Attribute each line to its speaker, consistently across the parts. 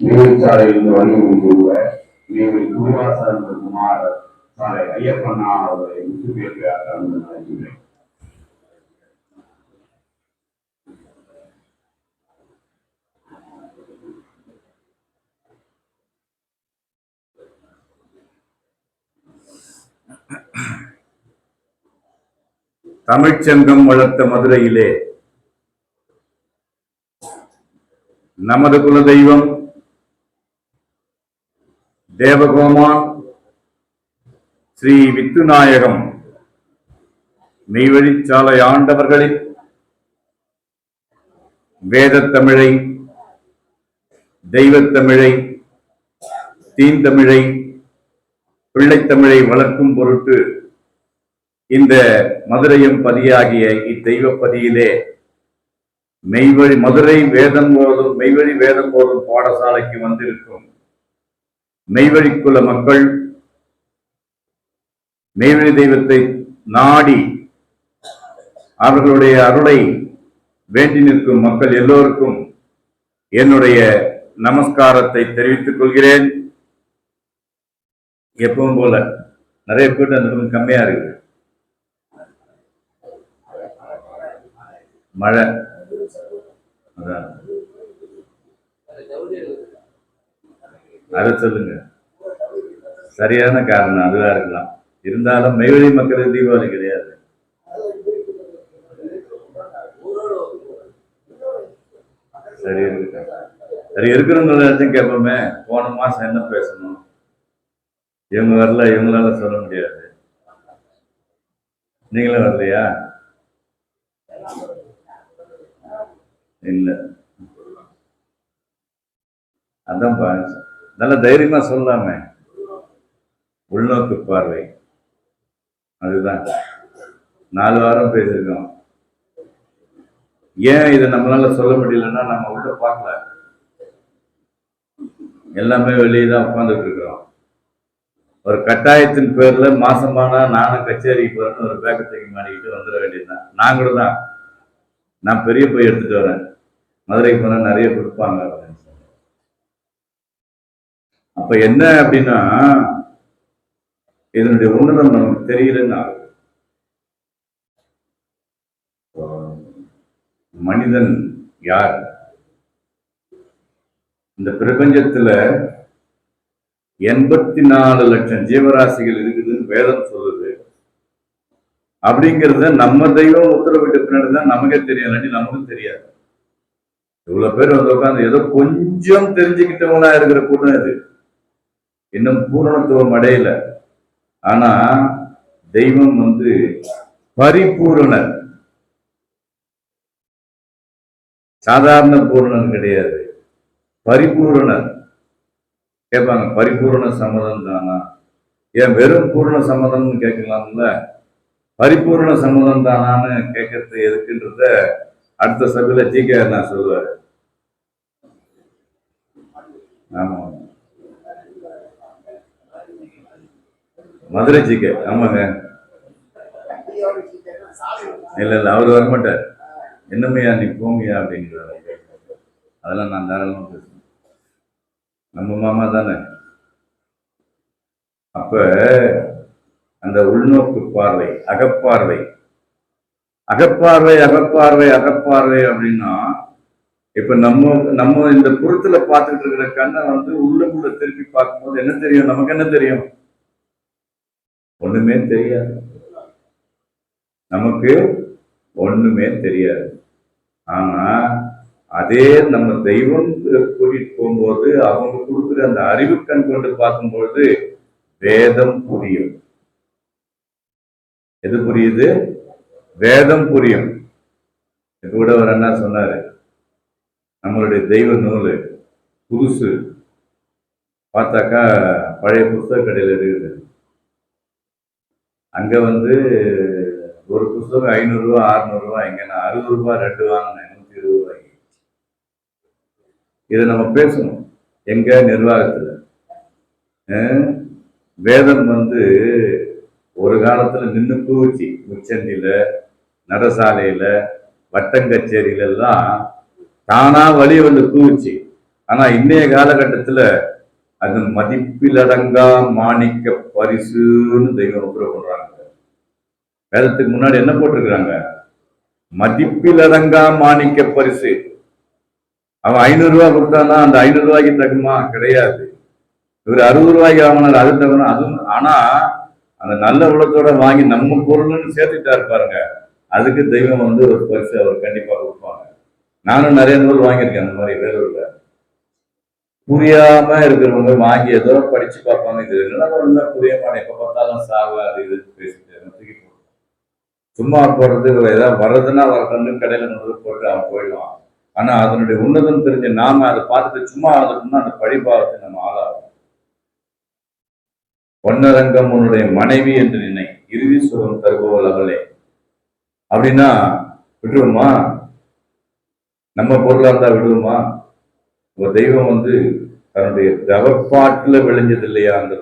Speaker 1: நீர்ச்சாலையிலிருந்து வணிகமுள்ள நீர் குடிவாசல் குமார சாலை ஐயப்பண்ணா அவர்களை முற்றுகையாக நடத்துகிறேன். தமிழ்ச்சங்கம் வளர்த்த மதுரையிலே நமது குலதெய்வம் தேவகோமான் ஸ்ரீ வித்துநாயகம் மெய்வழிச்சாலை ஆண்டவர்களின் வேதத்தமிழை, தெய்வத்தமிழை, தீந்தமிழை, பிள்ளைத்தமிழை வளர்க்கும் பொருட்டு இந்த மதுரையும் பதியாகிய இத்தெய்வப்பதியிலே மதுரை மெய்வழி வேதம் போதும் பாடசாலைக்கு வந்திருக்கும் மெய்வழிக்குல மக்கள், மெய்வழி தெய்வத்தை நாடி அவர்களுடைய அருளை வேண்டி நிற்கும் மக்கள் எல்லோருக்கும் என்னுடைய நமஸ்காரத்தை தெரிவித்துக் கொள்கிறேன். எப்பவும் போல நிறைய பேர் அந்த பக்கம் கம்மியா இருக்கு. மழை அதை சொல்லுங்க. சரியான காரணம் அதுவா இருக்கலாம். இருந்தாலும் மெய்வழி மக்களுக்கு தீபாவளி கிடையாது. சரி இருக்கு, சரி இருக்கிறவங்க கேட்போமே. போன மாசம் என்ன பேசணும், இவங்க வரல, இவங்களால சொல்ல முடியாது. நீங்களும் வரலையா? இல்ல, அதான் நல்ல தைரியமா சொல்லாமே. உள்நோக்கு பார்வை அதுதான். 4 வாரம் பேசியிருக்கோம். ஏன் இதை நம்மளால சொல்ல முடியலன்னா, நம்ம உள்ள பார்க்கல, எல்லாமே வெளியே தான் உட்காந்துட்டு இருக்கிறோம். ஒரு கட்டாயத்தின் பேர்ல மாசமானா நானும் கச்சேரிக்கு போறேன்னு ஒரு பேக்கத்துக்கு மாட்டிக்கிட்டு வந்துட வேண்டியதுதான். நான் கூட தான், நான் பெரிய போய் எடுத்துட்டு வரேன், மதுரைக்கு போனா நிறைய கொடுப்பாங்க அப்படின்னு சொல்லி. அப்ப என்ன அப்படின்னா, இதனுடைய உன்னதம் நமக்கு தெரியலன்னா, மனிதன் யார்? இந்த பிரபஞ்சத்துல 84 லட்சம் ஜீவராசிகள் இருக்குதுன்னு வேதம் சொல்லுது. அப்படிங்கிறத நம்ம தெய்வம் உத்தரவிட்ட பின்னாடி தான் நமக்கே தெரியும், இல்லாட்டி நமக்கும் தெரியாது. இவ்வளவு பேர் வந்து உட்காந்து ஏதோ கொஞ்சம் தெரிஞ்சுக்கிட்டவங்களா இருக்கிற கூட்டம் இது. இன்னும் பூரணத்துவம் அடையல. ஆனா தெய்வம் வந்து பரிபூரணர், சாதாரண பூரணன் கிடையாது, பரிபூரணர். கேட்பாங்க, பரிபூர்ண சம்மதம் தானா? ஏன் வெறும் பூர்ண சம்மதம்னு கேட்கலாம்ல, பரிபூர்ண சம்மதம் தானான்னு கேட்கறது எதுக்குன்றத அடுத்த சபையில ஜிகே நான் சொல்லுவாரு. ஆமா, மதுரை ஜிகே. ஆமாங்க, இல்ல இல்ல, அவரு வரமாட்டார். என்னமையா நீ போமியா அப்படிங்கிறாரு. அதெல்லாம் நான் தாராளமா பேசுவேன், நம்ம மாமா தானே. அப்ப அந்த உள்நோக்கு பார்வை, அகப்பார்வை, அகப்பார்வை, அகப்பார்வை, அகப்பார்வை அப்படின்னா, இப்ப நம்ம இந்த புறத்துல பார்த்துட்டு இருக்கிற கண்ணை வந்து உள்ளுக்குள்ள திருப்பி பார்க்கும்போது என்ன தெரியும்? நமக்கு என்ன தெரியும்? ஒண்ணுமே தெரியாது. நமக்கு ஒண்ணுமே தெரியாது. ஆனா அதே நம்ம தெய்வம் கூட்டிட்டு போகும்போது அவங்க கொடுக்குற அந்த அறிவு கண் கொண்டு பார்க்கும்போது வேதம் புரியும். எது புரியுது? வேதம் புரியும். இப்ப கூட ஒரு அண்ணா சொன்னாரு, நம்மளுடைய தெய்வ நூல் புதுசு பார்த்தாக்கா பழைய புத்தக கடையில் இருக்குது. அங்க வந்து ஒரு புத்தகம் 500 ரூபா 600 ரூபா, எங்க நான் 60 ரூபாய் 2 வாங்கினேன், 120 ரூபாய்க்கு. இதை நம்ம பேசணும் எங்க நிர்வாகத்துல. வேதம் வந்து ஒரு காலத்துல நின்று பூச்சி உச்சந்தில நரசாலையில வட்டங்கச்சேரியில எல்லாம் தானா வழி வந்து தூவுச்சு. ஆனா இன்னைய காலகட்டத்துல அது மதிப்பிலடங்கா மாணிக்க பரிசுன்னு தெய்வம் உத்தரவு பண்றாங்க. வேதத்துக்கு முன்னாடி என்ன போட்டிருக்கிறாங்க? மதிப்பிலடங்கா மாணிக்க பரிசு. அவன் 500 கொடுத்தானா அந்த 500 தகுமா? கிடையாது. இவர் 60 வாங்கினார், அது தகுமா? அதுவும். ஆனா அந்த நல்ல உள்ளத்தோட வாங்கி நம்ம பொருள்னு சேர்த்துட்டாரு பாருங்க, அதுக்கு தெய்வம் வந்து ஒரு பரிசு அவர் கண்டிப்பா கொடுப்பாங்க. நானும் நிறைய நூல் வாங்கியிருக்கேன் அந்த மாதிரி வேலூர்ல. புரியாம இருக்கிறவங்க வாங்கி ஏதோ படிச்சு பார்ப்பாங்க, இது என்ன புரியாம எப்ப பார்த்தாலும் சாவு அது இது பேசிட்டு சும்மா போறது, ஏதாவது வர்றதுன்னா வரணும்னு கடையில நூறு போட்டு அவன் போயிடுவான். ஆனா அதனுடைய உன்னதம் தெரிஞ்ச நாம அதை பார்த்துட்டு சும்மா வந்துட்டோம்னா அந்த பழிபாவத்தை நம்ம ஆளாகும். பொன்னரங்கம் உன்னுடைய மனைவி என்று நினை, இறுதி சுகம் தருபவள் அவளே அப்படின்னா விட்டுருவோமா? நம்ம பொருளா இருந்தா விடுவோமா? ஒரு தெய்வம் வந்து தன்னுடைய தவப்பாட்டுல விளைஞ்சது இல்லையா அந்த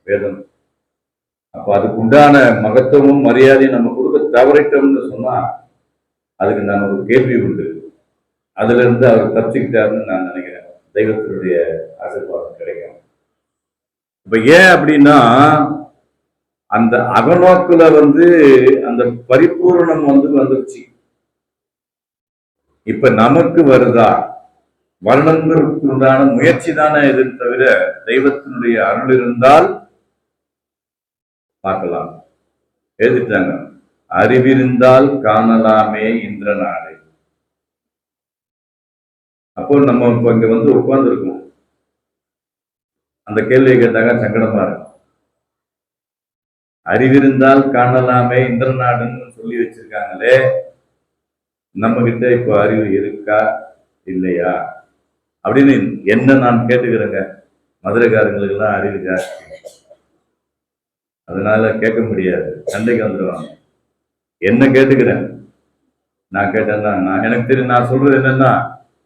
Speaker 1: வேதம். அப்ப அதுக்கு உண்டான மகத்துவமும் மரியாதையும் நம்ம கொடுக்க தவறிட்டோம்னு சொன்னா அதுக்கு நமக்கு கேள்வி உண்டு. அதுல இருந்து அவர் தப்பிச்சுக்கிட்டாருன்னு நான் நினைக்கிறேன். தெய்வத்தினுடைய ஆசீர்வாதம் கிடைக்கும். இப்ப ஏன் அப்படின்னா அந்த அகநோக்குல வந்து அந்த பரிபூரணம் வந்துருச்சு. இப்ப நமக்கு வருதா? வரணுங்கிறதுக்கு உண்டான முயற்சி தானே எதுன்னு தவிர தெய்வத்தினுடைய அருள் இருந்தால் பார்க்கலாம். எழுதிட்டாங்க, அறிவிருந்தால் காணலாமே இந்திர நாடு. அப்போ நம்ம இப்ப இங்க வந்து உட்கார்ந்து இருக்கோம். அந்த கேள்வியை கேட்டாங்க சங்கடமா இருக்கும். அறிவிருந்தால் காணலாமே இந்திர நாடுன்னு சொல்லி வச்சிருக்காங்களே, நம்ம கிட்ட இப்போ அறிவு இருக்கா இல்லையா அப்படின்னு என்ன நான் கேட்டுக்கிறேங்க. மதுரைக்காரங்களுக்கு எல்லாம் அறிவு ஜாஸ்தி, அதனால கேட்க முடியாது, சண்டைக்கு வந்துடுவாங்க. என்ன கேட்டுக்கிறேன், நான் கேட்டேன்னா நான் எனக்கு தெரியும். நான் சொல்றது என்னன்னா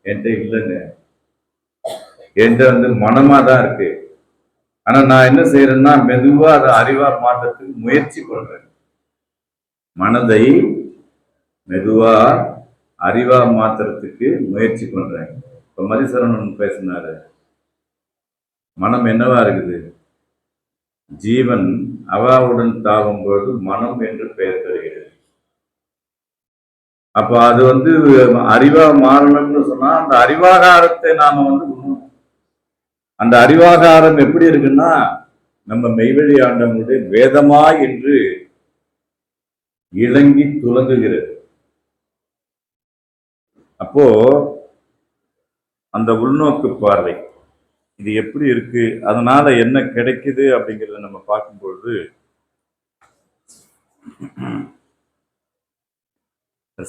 Speaker 1: என்கிட்ட இல்லைங்க, என்கிட்ட வந்து மனமா தான் இருக்கு. ஆனா நான் என்ன செய்யறேன்னா மெதுவா அதை அறிவா மாற்றத்துக்கு முயற்சி பண்றேன். மனதை மெதுவா அறிவா மாத்துறதுக்கு முயற்சி பண்றேன். இப்ப மதிசரவணன் பேசினாரு, மனம் என்னவா இருக்குது? ஜீவன் அவாவுடன் தாவும் பொழுது மனம் என்று பெயர் தருகிறது. அப்ப அது வந்து அறிவா மாறணும்னு சொன்னா அந்த அறிவாகாரத்தை நாம வந்து அந்த அறிவாகாரம் எப்படி இருக்குன்னா நம்ம மெய்வழி ஆண்டவங்களுடைய வேதமா என்று இளங்கி துலங்குகிறது. அப்போ அந்த உள்நோக்கு பார்வை இது எப்படி இருக்கு, அதனால என்ன கிடைக்குது அப்படிங்கிறத நம்ம பார்க்கும்பொழுது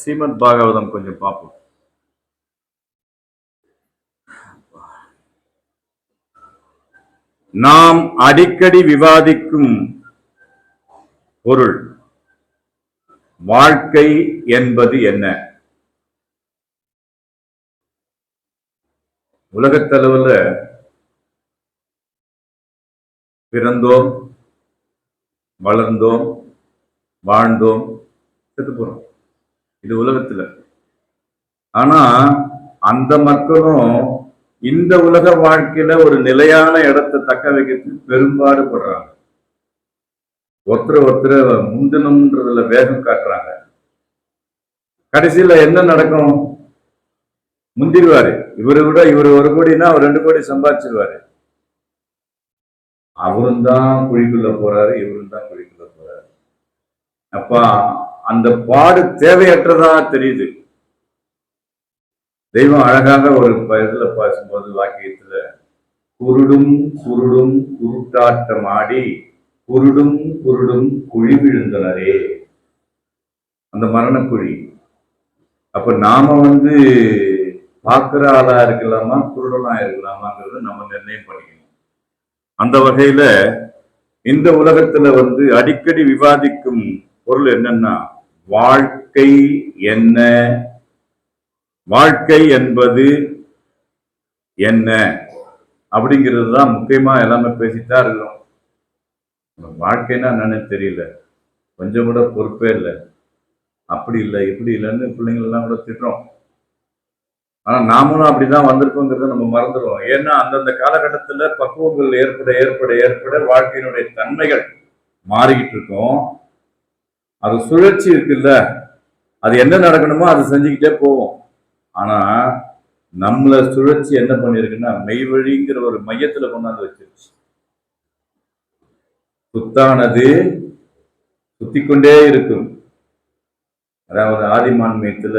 Speaker 1: ஸ்ரீமத் பாகவதம் கொஞ்சம் பார்ப்போம். நாம் அடிக்கடி விவாதிக்கும் பொருள் வாழ்க்கை என்பது என்ன? உலகத்தளவுல பிறந்தோம், வளர்ந்தோம், வாழ்ந்தோம், செத்து போறோம். இது உலகத்துல. ஆனா அந்த மக்களும் இந்த உலக வாழ்க்கையில ஒரு நிலையான இடத்தை தக்க வைக்கிறதுக்கு பெரும்பாடுபடுறாங்க. ஒருத்தர் முந்தினம்ன்றதுல வேகம் காட்டுறாங்க. கடைசியில என்ன நடக்கும்? முந்திருவாரு. இவரை விட இவர் 1 கோடினா அவர் 2 கோடி சம்பாதிச்சிருவாரு. அவரும் தான் குழிக்குள்ள போறாரு, இவரும் தான் குழிக்குள்ள போறாரு. அப்ப அந்த பாடு தேவையற்றதா தெரியுது. தெய்வம் அழகாக ஒரு இதுல பேசும்போது வாக்கியத்துல குருடும் குருடும் குருட்டாட்டம் ஆடி குருடும் குருடும் குழி விழுந்தனரே, அந்த மரணக்குழி. அப்ப நாம வந்து பார்க்கிற ஆளா இருக்கலாமா குருடனா இருக்கலாமாங்கிறத நம்ம நிர்ணயம் பண்ணிக்கணும். அந்த வகையில இந்த உலகத்துல வந்து அடிக்கடி விவாதிக்கும் பொருள் என்னன்னா வாழ்க்கை என்ன, வாழ்க்கை என்பது என்ன அப்படிங்கிறது தான் முக்கியமா எல்லாமே பேசிட்டா இருக்கிறோம். வாழ்க்கைன்னா என்னன்னு தெரியல, கொஞ்சம் கூட பொறுப்பே இல்லை. அப்படி இல்லை இப்படி இல்லைன்னு பிள்ளைங்கள் எல்லாம் கூட திட்டுறோம். ஆனா நாமளும் அப்படிதான் வந்திருக்கோங்கிறத நம்ம மறந்துடுவோம். ஏன்னா அந்தந்த காலகட்டத்துல பக்குவங்கள் ஏற்பட ஏற்பட ஏற்பட வாழ்க்கையினுடைய தன்மைகள் மாறிக்கிட்டு இருக்கோம். அது சுழற்சி இருக்குல்ல, அது என்ன நடக்கணுமோ அது செஞ்சுக்கிட்டே போவோம். ஆனா நம்மள சுழற்சி என்ன பண்ணிருக்குன்னா மெய்வழிங்கிற ஒரு மையத்துல கொண்டாந்து வச்சிருச்சு. சுத்தானது சுத்திக்கொண்டே இருக்கும். அதாவது ஆதிமான்மியத்துல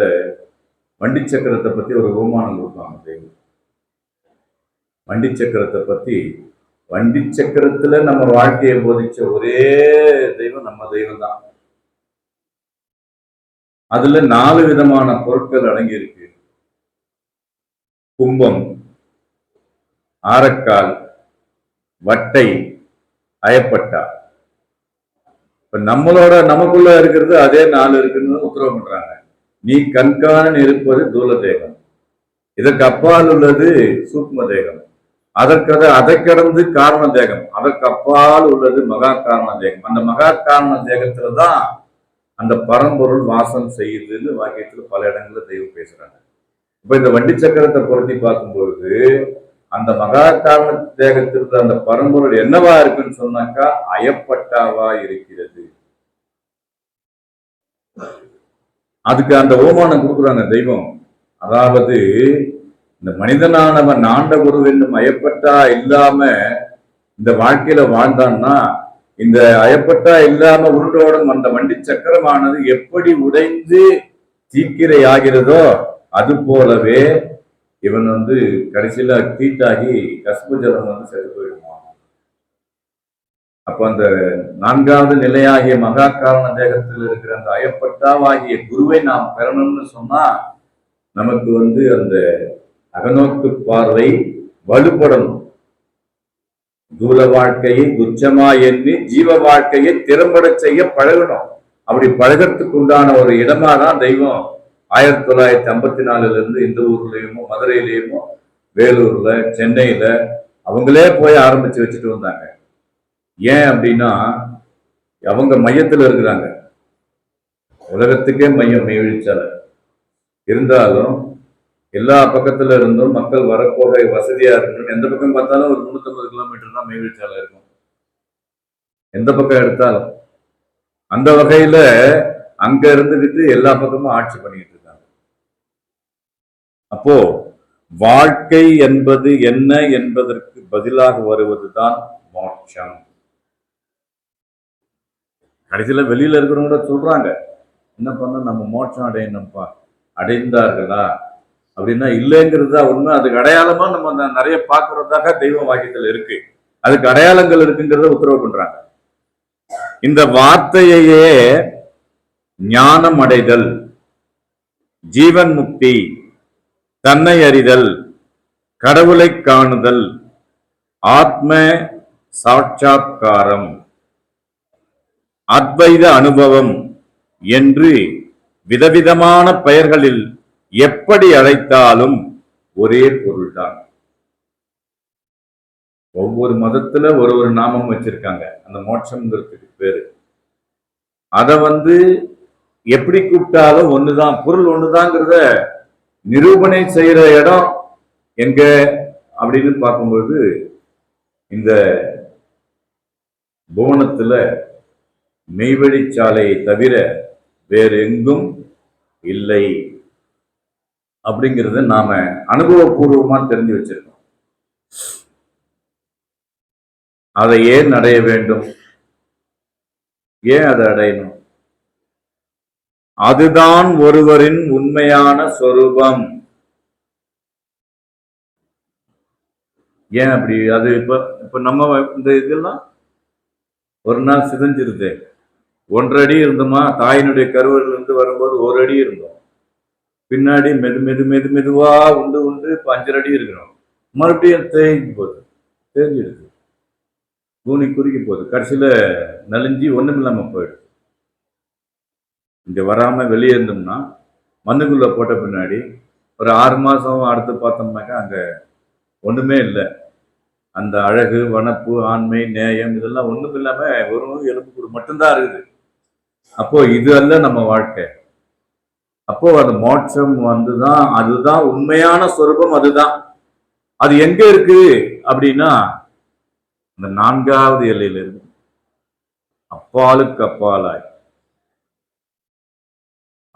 Speaker 1: வண்டி சக்கரத்தை பத்தி ஒரு உபமானம் கொடுப்பாங்க தெய்வம். வண்டி சக்கரத்தை பத்தி, வண்டி சக்கரத்துல நம்ம வாழ்க்கையை போதிச்ச ஒரே தெய்வம் நம்ம தெய்வம் தான். அதுல 4 விதமான பொருட்கள் அடங்கி இருக்கு. கும்பம், ஆரக்கால், வட்டை, அயப்பட்டா. இப்ப நமக்குள்ள இருக்கிறது அதே 4 இருக்குன்னு உத்தரவு பண்றாங்க. நீ கண்காணன் இருப்பது தூல தேகம், இதற்கு அப்பால் உள்ளது சூக்ம தேகம், அதை கடந்து காரண தேகம், அதற்கு அப்பால் உள்ளது மகா காரண தேகம். அந்த மகா காரண தேகத்துலதான் அந்த பரம்பொருள் வாசம் செய்யுதுன்னு வாக்கியத்துல பல இடங்கள்ல தெய்வம் பேசுறாங்க. இப்ப இந்த வண்டி சக்கரத்தை பொருத்தி பார்க்கும்போது அந்த மகா காரண தேகத்திற்கு அந்த பரம்பொருள் என்னவா இருக்குன்னு சொன்னாக்கா அயப்பட்டாவா இருக்கிறது. அதுக்கு அந்த ஓமானம் கொடுக்குறாங்க தெய்வம். அதாவது இந்த மனிதனானவன் ஆண்ட குரு என்னும் அயப்பட்டா இல்லாம இந்த வாழ்க்கையில வாழ்ந்தான்னா, இந்த அயப்பட்டா இல்லாம உருண்டோடும் அந்த வண்டி சக்கரமானது எப்படி உடைந்து தீக்கிரை ஆகிறதோ அது போலவே இவன் கடைசியில தீட்டாகி கஸ்பஜலம் செத்து போயிடுவான். அப்ப அந்த 4வது நிலையாகிய மகா காரண தேகத்தில் இருக்கிற அந்த அயப்பட்டாவாகிய குருவை நாம் பெறணும்னு சொன்னா நமக்கு அந்த அகநோக்கு பார்வை வலுப்படணும். தூல வாழ்க்கையை துச்சமா எண்ணி ஜீவ வாழ்க்கையை திறம்பட செய்ய பழகணும். அப்படி பழகத்துக்கு உண்டான ஒரு இடமா தான் தெய்வம் 1954 இருந்து இந்த ஊர்லயுமோ மதுரையிலயுமோ வேலூர்ல சென்னையில அவங்களே போய் ஆரம்பிச்சு வச்சுட்டு வந்தாங்க. ஏன் அப்படின்னா அவங்க மையத்துல இருக்கிறாங்க. உலகத்துக்கே மையம் மெய்வழிச்சாலை இருந்தாலும் எல்லா பக்கத்துல இருந்தும் மக்கள் வரப்போக வசதியா இருக்கணும். எந்த பக்கம் பார்த்தாலும் ஒரு 350 கிலோமீட்டர் தான் மெய்வழிச்சாலை இருக்கும், எந்த பக்கம் எடுத்தாலும். அந்த வகையில அங்க இருந்துகிட்டு எல்லா பக்கமும் ஆட்சி பண்ணிக்கிட்டு இருக்காங்க. அப்போ வாழ்க்கை என்பது என்ன என்பதற்கு பதிலாக வருவதுதான் மோட்சம். கடைசியில வெளியில இருக்கிறவங்க சொல்றாங்க, என்ன பண்ண நம்ம மோட்சம் அடையணும்ப்பா, அடைந்தார்களா அப்படின்னா இல்லைங்கிறது தான் உண்மை. அதுக்கு அடையாளமா நம்ம நிறைய பார்க்கறதாக தெய்வ வாக்கியத்தில் இருக்கு. அதுக்கு அடையாளங்கள் இருக்குங்கிறத உத்தரவு பண்றாங்க. இந்த வார்த்தையே ஞானம் அடைதல், ஜீவன் முக்தி, தன்னை அறிதல், கடவுளை காணுதல், ஆத்ம சாட்சாத்காரம், அத்வைத அனுபவம் என்று விதவிதமான பெயர்களில் எப்படி அழைத்தாலும் ஒரே பொருள்தான். ஒவ்வொரு மதத்துல ஒரு நாமம் வச்சிருக்காங்க அந்த மோட்சம்ங்கிறதுக்கு பேரு. அத எப்படி கூப்பிட்டாலும் ஒண்ணுதான், பொருள் ஒண்ணுதாங்கிறத நிரூபணை செய்யற இடம் எங்க அப்படின்னு பார்க்கும்போது இந்த புவனத்துல மெய்வழிச்சாலையை தவிர வேறு எங்கும் இல்லை அப்படிங்கிறத நாம அனுபவபூர்வமா தெரிஞ்சு வச்சிருக்கோம். அதை ஏன் அடைய வேண்டும், ஏன் அதை அடையணும்? அதுதான் ஒருவரின் உண்மையான சொரூபம். ஏன் அப்படி? அது இப்ப நம்ம இந்த இதெல்லாம் ஒரு நாள் சிதைஞ்சிருது. 1 அடி இருந்தோமா, தாயினுடைய கருவறையில இருந்து வரும்போது 1 அடி இருந்தோம். பின்னாடி மெதுவா உண்டு இப்ப 5 அடி இருக்கிறோம். மறுபடியும் தேஞ்சிருக்கு, பூமி குறுக்கி போகுது, கடைசியில நலிஞ்சி ஒண்ணும் இல்லாம போயிடுது. இங்க வராம வெளியே இருந்தோம்னா மண்ணுக்குள்ள போட்ட பின்னாடி ஒரு 6 மாசம் அடுத்து பார்த்தோம்னாக்கா அங்க ஒண்ணுமே இல்லை. அந்த அழகு, வனப்பு, ஆண்மை, நேயம் இதெல்லாம் ஒண்ணும் இல்லாம வெறும் எலும்புக்கூடு மட்டும்தான் இருக்குது. அப்போ இது அல்ல நம்ம வாழ்க்கை. அப்போ அந்த மோட்சம் வந்துதான், அதுதான் உண்மையான சொரூபம். அதுதான். அது எங்க இருக்கு அப்படின்னா இந்த 4வது எல்லையில இருக்கு, அப்பாலுக்கு அப்பாலாய்.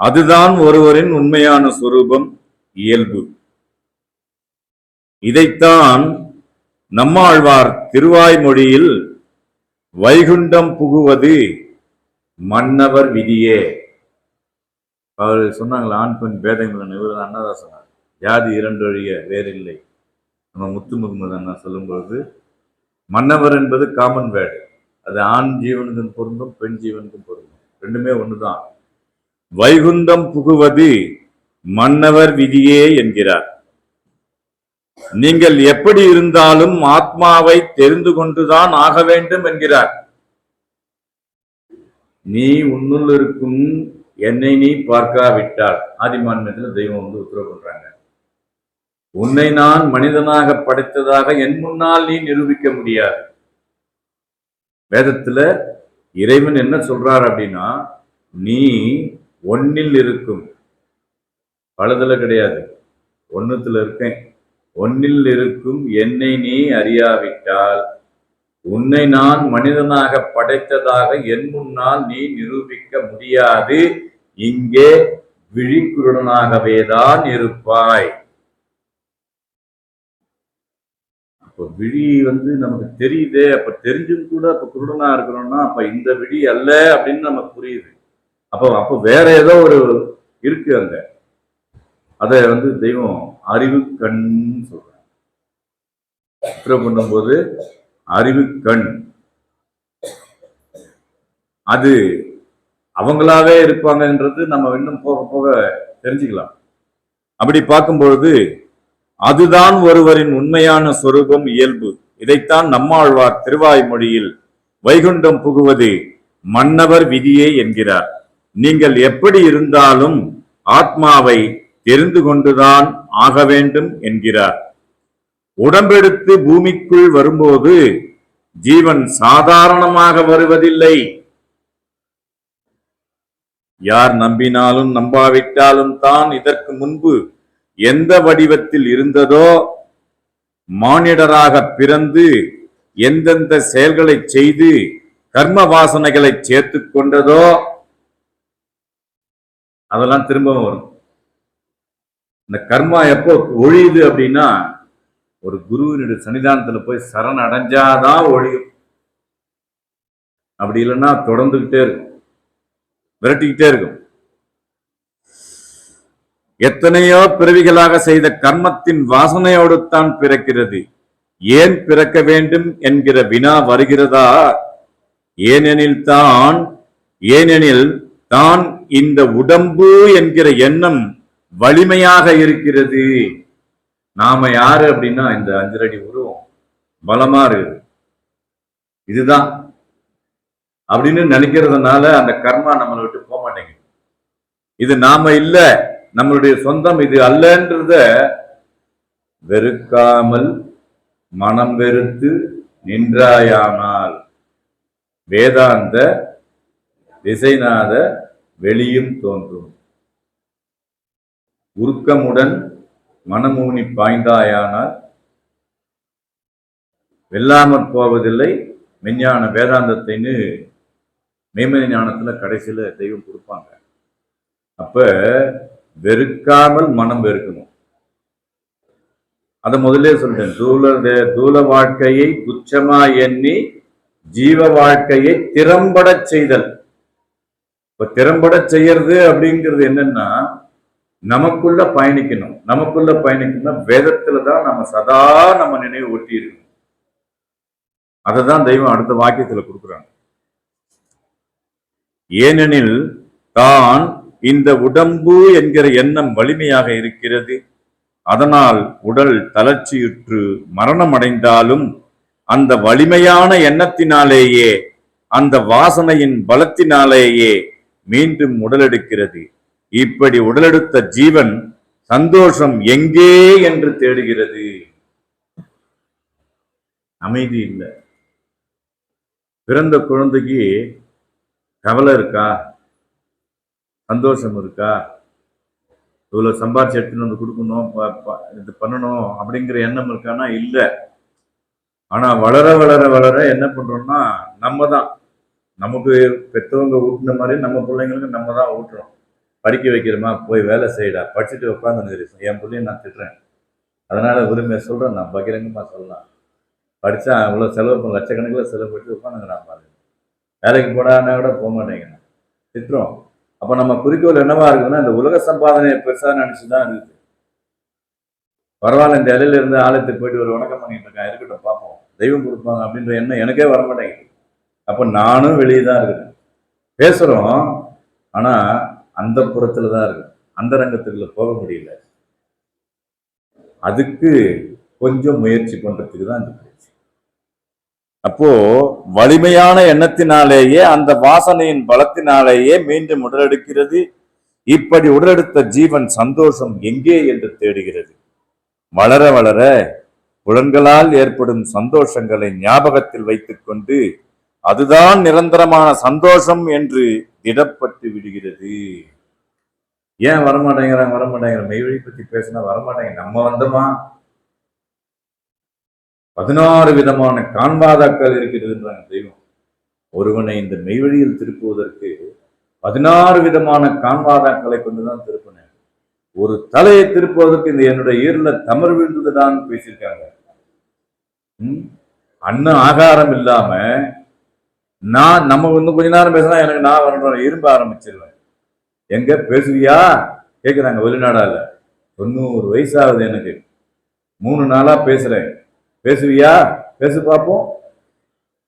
Speaker 1: அதுதான் ஒருவரின் உண்மையான சொரூபம், இயல்பு. இதைத்தான் நம்மாழ்வார் திருவாய்மொழியில் வைகுண்டம் புகுவது மன்னவர் விதியே. அவர் சொன்னாங்களா, ஆண் பெண் பேதங்கள் இவர் அண்ணாதான் சொன்னார், ஜாதி 2 ஒழிய வேறில்லை. நம்ம முத்து முகமது அண்ணா சொல்லும் பொழுது மன்னவர் என்பது காமன் வேர்டு. அது ஆண் ஜீவனுக்கும் பொருந்தும், பெண் ஜீவனுக்கும் பொருந்தும், ரெண்டுமே ஒண்ணுதான். வைகுண்டம் புகுவது மன்னவர் விதியே என்கிறார். நீங்கள் எப்படி இருந்தாலும் ஆத்மாவை தெரிந்து கொண்டுதான் ஆக வேண்டும் என்கிறார். நீ உன்னுள் இருக்கும் என்னை நீ பார்க்காவிட்டால், ஆதிமான்மத்தில் தெய்வம் உத்தரவு பண்றாங்க, உன்னை நான் மனிதனாக படைத்ததாக என் முன்னால் நீ நிரூபிக்க முடியாது. வேதத்துல இறைவன் என்ன சொல்றார் அப்படின்னா, நீ ஒன்னில் இருக்கும், பலதுல கிடையாது, ஒன்னுத்துல இருக்கேன், ஒன்னில் இருக்கும் என்னை நீ அறியாவிட்டால் உன்னை நான் மனிதனாக படைத்ததாக என் முன்னால் நீ நிரூபிக்க முடியாது. இங்கே விழிக்குருடனாகவேதான் இருப்பாய். அப்ப விழி நமக்கு தெரியுதே, அப்ப தெரிஞ்சும் கூட அப்ப குருடனா இருக்கிறோம்னா அப்ப இந்த விழி அல்ல அப்படின்னு நமக்கு புரியுது. அப்ப வேற ஏதோ ஒரு இருக்கு அங்க. அத தெய்வம் அறிவு கண் சொல்றாங்க. பண்ணும்போது அறிவு கண் அது அவங்களாவே இருப்பாங்கன்றது நம்ம இன்னும் போக போக தெரிஞ்சுக்கலாம். அப்படி பார்க்கும்பொழுது அதுதான் ஒருவரின் உண்மையான சொரூபம், இயல்பு. இதைத்தான் நம்மாழ்வார் திருவாய்மொழியில் வைகுண்டம் புகுவது மன்னவர் விதியே என்கிறார். நீங்கள் எப்படி இருந்தாலும் ஆத்மாவை தெரிந்து கொண்டுதான் ஆக வேண்டும் என்கிறார். உடம்பெடுத்து பூமிக்குள் வரும்போது ஜீவன் சாதாரணமாக வருவதில்லை. யார் நம்பினாலும் நம்பாவிட்டாலும் தான் இதற்கு முன்பு எந்த வடிவத்தில் இருந்ததோ, மானிடராக பிறந்து எந்தெந்த செயல்களை செய்து கர்ம வாசனைகளை சேர்த்து கொண்டதோ அதெல்லாம் திரும்பவும் வரும். இந்த கர்மா எப்போ ஒழியுது அப்படின்னா, ஒரு குருவினுடைய சன்னிதானத்துல போய் சரண் அடைஞ்சாதான் ஒழியும். அப்படி இல்லைன்னா தொடர்ந்துகிட்டே இருக்கும், விரட்டிக்கிட்டே இருக்கும். எத்தனையோ பிறவிகளாக செய்த கர்மத்தின் வாசனையோடு தான் பிறக்கிறது. ஏன் பிறக்க வேண்டும் என்கிற வினா வருகிறதா? ஏனெனில் தான் இந்த உடம்பு என்கிற எண்ணம் வலிமையாக இருக்கிறது. நாம யாரு அப்படின்னா இந்த 5 அடி உருவம் பலமா இருக்கு, இதுதான் அப்படின்னு நினைக்கிறதுனால அந்த கர்மா நம்மளை விட்டு போக மாட்டேங்குது. இது நாம இல்ல, நம்மளுடைய சொந்தம் இது அல்லன்றத வெறுக்காமல் மனம் வெறுத்து நின்றாயானால் வேதாந்த திசைநாத வெளியும் தோன்றும். உருக்கமுடன் மனமூனி பாய்ந்தாயானால் வெல்லாமற் போவதில்லை மெஞ்ஞான வேதாந்தத்தைன்னு மெய்மதி ஞானத்துல கடைசியில தெய்வம் கொடுப்பாங்க. அப்ப வெறுக்காமல் மனம் வெறுக்கணும். அதை முதலே சொல்லிட்டேன். தூல வாழ்க்கையை துச்சமா எண்ணி ஜீவ வாழ்க்கையை திறம்பட செய்தல். இப்ப திறம்பட செய்யறது அப்படிங்கிறது என்னன்னா, நமக்குள்ள பயணிக்கணும். நமக்குள்ள பயணிக்கணும்னா வேதத்துலதான் நம்ம சதா நம்ம நினைவு ஒட்டி இருக்கணும். அததான் தெய்வம் அடுத்த வாக்கியத்துல கொடுக்குறாங்க. ஏனெனில் தான் இந்த உடம்பு என்கிற எண்ணம் வலிமையாக இருக்கிறது. அதனால் உடல் தளர்ச்சியுற்று மரணம் அடைந்தாலும் அந்த வலிமையான எண்ணத்தினாலேயே, அந்த வாசனையின் பலத்தினாலேயே மீண்டும் உடலெடுக்கிறது. இப்படி உடலெடுத்த ஜீவன் சந்தோஷம் எங்கே என்று தேடுகிறது. அமைதி இல்லை. பிறந்த குழந்தைக்கு கவலை இருக்கா? சந்தோஷம் இருக்கா? இவ்வளவு சம்பாரிச்சு எடுத்துட்டு வந்து கொடுக்கணும், இது பண்ணணும் அப்படிங்கிற எண்ணம் இருக்கானா? இல்லை. ஆனா வளர வளர வளர என்ன பண்றோம்னா, நம்ம தான் நமக்கு பெற்றவங்க ஊட்டின மாதிரி நம்ம பிள்ளைங்களுக்கு நம்ம தான் ஊட்டுறோம். படிக்க வைக்கிறோமா, போய் வேலை செய்யடா, படிச்சுட்டு உட்காந்து என் பிள்ளைய நான் திட்டுறேன். அதனால உரிமையை சொல்றேன், நான் பகிரங்கமா சொல்லலாம். படிச்சா அவ்வளோ செலவு லட்சக்கணக்கில் செலவு பண்ணி உட்காந்துங்கிறான் பாருங்க. வேலைக்கு போடான்னா கூட போக மாட்டேங்கிறேன், திட்டுறோம். அப்ப நம்ம குறிக்கோள் என்னவா இருக்குதுன்னா, இந்த உலக சம்பாதனையை பெருசா நினைச்சுதான் இருக்குது. பரவாயில்ல, இந்த இலையில இருந்து ஆலயத்துக்கு போயிட்டு ஒரு வணக்கம் பண்ணிட்டு இருக்கேன், இருக்கட்டும் பார்ப்போம், தெய்வம் கொடுப்பாங்க அப்படின்ற எண்ணம் எனக்கே வர மாட்டேங்குது. அப்ப நானும் வெளியே தான் இருக்கிறேன், பேசுறோம், ஆனா அந்த புறத்துல தான் இருக்கு, அந்த ரங்கத்துக்குள்ள போக முடியல. அதுக்கு கொஞ்சம் முயற்சி பண்றதுக்கு தான் இந்த பயிற்சி. அப்போ வலிமையான எண்ணத்தினாலேயே, அந்த வாசனையின் பலத்தினாலேயே மீண்டும் உடலெடுக்கிறது. இப்படி உடலெடுத்த ஜீவன் சந்தோஷம் எங்கே என்று தேடுகிறது. வளர வளர புலன்களால் ஏற்படும் சந்தோஷங்களை ஞாபகத்தில் வைத்துக் கொண்டு அதுதான் நிரந்தரமான சந்தோஷம் என்று திடப்பட்டு விடுகிறது. ஏன் வரமாட்டேங்கிறாங்க? மெய்வழி பத்தி பேசினா வரமாட்டேங்க. நம்ம வந்தோமா? 16 விதமான காண்பாதாக்கள் இருக்கிறதுன்றாங்க தெய்வம். ஒருவனை இந்த மெய்வழியில் திருப்புவதற்கு 16 விதமான காண்பாதாக்களை கொண்டுதான் திருப்பினேன். ஒரு தலையை திருப்புவதற்கு இந்த என்னுடைய ஈரல தமர் விழுந்ததுதான் பேசியிருக்காங்க. அன்ன ஆகாரம் இல்லாம நம்ம இன்னும் கொஞ்ச நேரம் பேசினா எனக்கு நான் வரணும், இரும்ப ஆரம்பிச்சிருவேன். எங்க பேசுவியா கேக்குறாங்க வெளிநாடால. 90 வயசாகுது எனக்கு, 3 நாளா பேசுறேன், பேசுவியா பேசு பார்ப்போம்.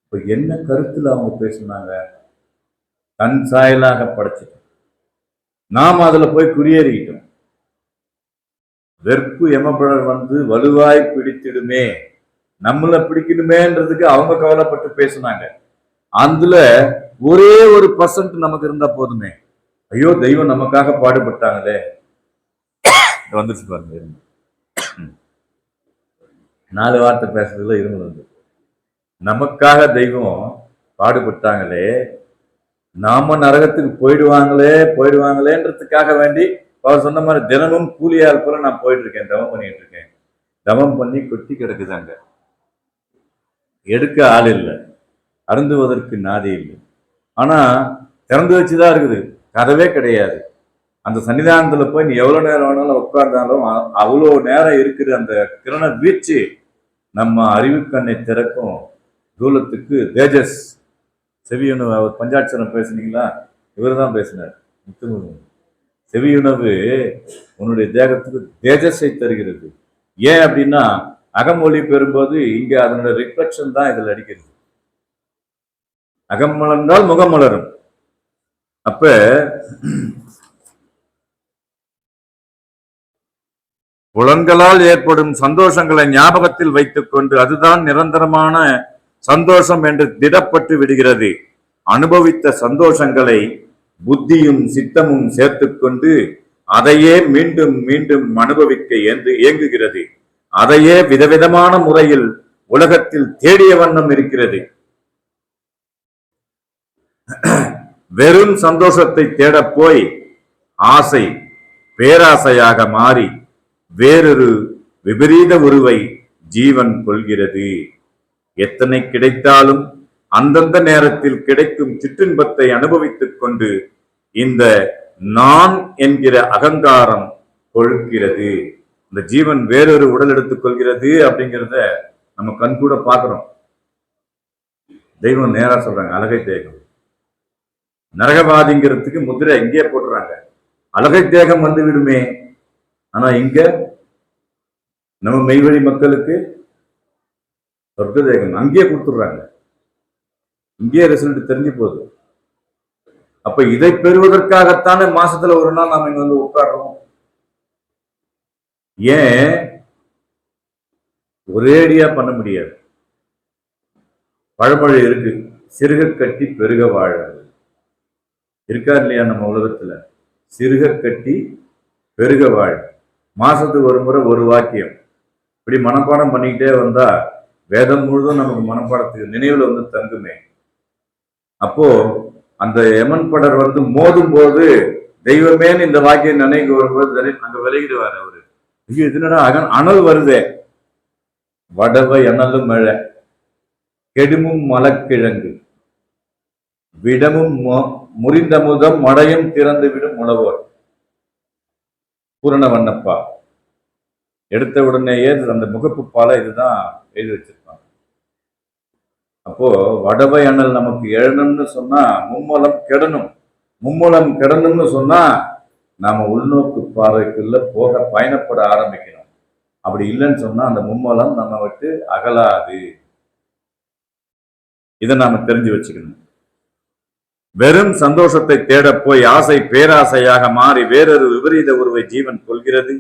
Speaker 1: இப்ப என்ன கருத்துல அவங்க பேசுனாங்க? தன் சாயலாக படைச்சிட்டோம், நாம் அதுல போய் குடியேறிக்கிட்டோம். வெறுப்பு எமப்படர் வந்து வலுவாய் பிடித்திடுமே, நம்மள பிடிக்கணுமேன்றதுக்கு அவங்க கவலைப்பட்டு பேசுனாங்க. அதுல ஒரே ஒரு % நமக்கு இருந்தா போதுமே. ஐயோ தெய்வம் நமக்காக பாடுபட்டாங்களே, வந்துச்சு பாருங்க. 4 வார்த்தை பேசுறதுல இருமல் வந்து, நமக்காக தெய்வம் பாடுபட்டாங்களே, நாம நரகத்துக்கு போயிடுவாங்களேன்றதுக்காக வேண்டி அவர் சொன்ன மாதிரி தினமும் கூலியால் போல நான் போயிட்டு இருக்கேன், தவம் பண்ணிட்டு இருக்கேன். தவம் பண்ணி கொட்டி கிடக்குதாங்க, எடுக்க ஆள் இல்லை, அருந்துவதற்கு நாதி இல்லை. ஆனா திறந்து வச்சுதான் இருக்குது, கதவே கிடையாது. அந்த சன்னிதானத்துல போய் நீ எவ்வளவு நேரம் வேணாலும் உட்கார்ந்தாலும் அவ்வளோ நேரம் இருக்குது. அந்த கிரண வீச்சு நம்ம அறிவு கண்ணை திறக்கும் தூலத்துக்கு தேஜஸ். செவியுணவு, அவர் பஞ்சாட்சரம் பேசுனீங்களா, இவர் தான் பேசினார் முத்துமுருகன். செவியுணவு உன்னுடைய தேகத்துக்கு தேஜஸை தருகிறது. ஏன் அப்படின்னா அகமொழி பெறும்போது இங்க அதனுடைய ரிஃப்ளெக்ஷன் தான் இதில் அடிக்கிறது. அகம் மலர்ந்தால் முகம் மலரும். அப்ப புலன்களால் ஏற்படும் சந்தோஷங்களை ஞாபகத்தில் வைத்துக் கொண்டு அதுதான் நிரந்தரமான சந்தோஷம் என்று திடப்பட்டு விடுகிறது. அனுபவித்த சந்தோஷங்களை புத்தியும் சித்தமும் சேர்த்து கொண்டு அதையே மீண்டும் மீண்டும் அனுபவிக்க இயங்குகிறது. அதையே விதவிதமான முறையில் உலகத்தில் தேடிய வண்ணம் இருக்கிறது. வெறும் சந்தோஷத்தை தேட போய் ஆசை பேராசையாக மாறி வேறொரு விபரீத உருவை ஜீவன் கொள்கிறது. எத்தனை கிடைத்தாலும் அந்தந்த நேரத்தில் கிடைக்கும் சிற்றின்பத்தை அனுபவித்துக் கொண்டு இந்த நான் என்கிற அகங்காரம் கொழுக்கிறது. இந்த ஜீவன் வேறொரு உடல் எடுத்துக் கொள்கிறது அப்படிங்கிறத நம்ம கண் கூட பார்க்கிறோம். தெய்வம் நேரா சொல்றாங்க, அழகை தேகம். நரகவாதிங்கிறதுக்கு முதிரை எங்கேயே போட்டுறாங்க, அழகை தேகம் வந்து விடுமே. ஆனா இங்க நம்ம மெய்வழி மக்களுக்கு சொர்க்க தேகம் அங்கேயே கொடுத்துடுறாங்க, இங்கேயே ரிசல்ட் தெரிஞ்சு போகுது. அப்ப இதை பெறுவதற்காகத்தானே மாசத்துல ஒரு நாள் நாம இங்க வந்து உட்காடுறோம். ஏன் ஒரேடியா பண்ண முடியாது? பழமொழி இருக்கு, சிறுக கட்டி பெருக வாழ இருக்கா இல்லையா? நம்ம உலகத்துல சிறுக கட்டி பெருக வாழ. மாசத்துக்கு ஒரு முறை ஒரு வாக்கியம் இப்படி மனப்பாடம் பண்ணிக்கிட்டே வந்தா வேதம் முழுதும் நமக்கு மனப்பாடத்துக்கு நினைவுல வந்து தங்குமே. அப்போ அந்த யமன் படர் வந்து மோதும் போது தெய்வமேன்னு இந்த வாக்கியம் நினைக்க வரும்போது அங்க விலகிடுவார் அவரு. ஐயோ இதுனடா அனல் வருதே, வடவை அனலும் மழை, கெடுமும் மலக்கிழங்கு, விடமும் முறிந்தமுதம் மடையும் திறந்து விடும் உழவோர். பூரண வண்ணப்பா எடுத்த உடனேயே அந்த முகப்பு பால இதுதான் எழுதி வச்சிருப்பாங்க. அப்போ வடவை அண்ணல் நமக்கு எழணும்னு சொன்னா மும்மலம் கெடணும், மும்மலம் கெடணும்னு சொன்னா நாம உள்நோக்கு பார்வைக்குள்ள போக பயணப்பட ஆரம்பிக்கணும். அப்படி இல்லைன்னு சொன்னா அந்த மும்மலம் நம்ம விட்டு அகலாது. இதை நாம தெரிஞ்சு வச்சுக்கணும். வெறும் சந்தோஷத்தை தேட போய் ஆசை பேராசையாக மாறி வேறொரு விபரீத உருவை ஜீவன் கொள்கிறது.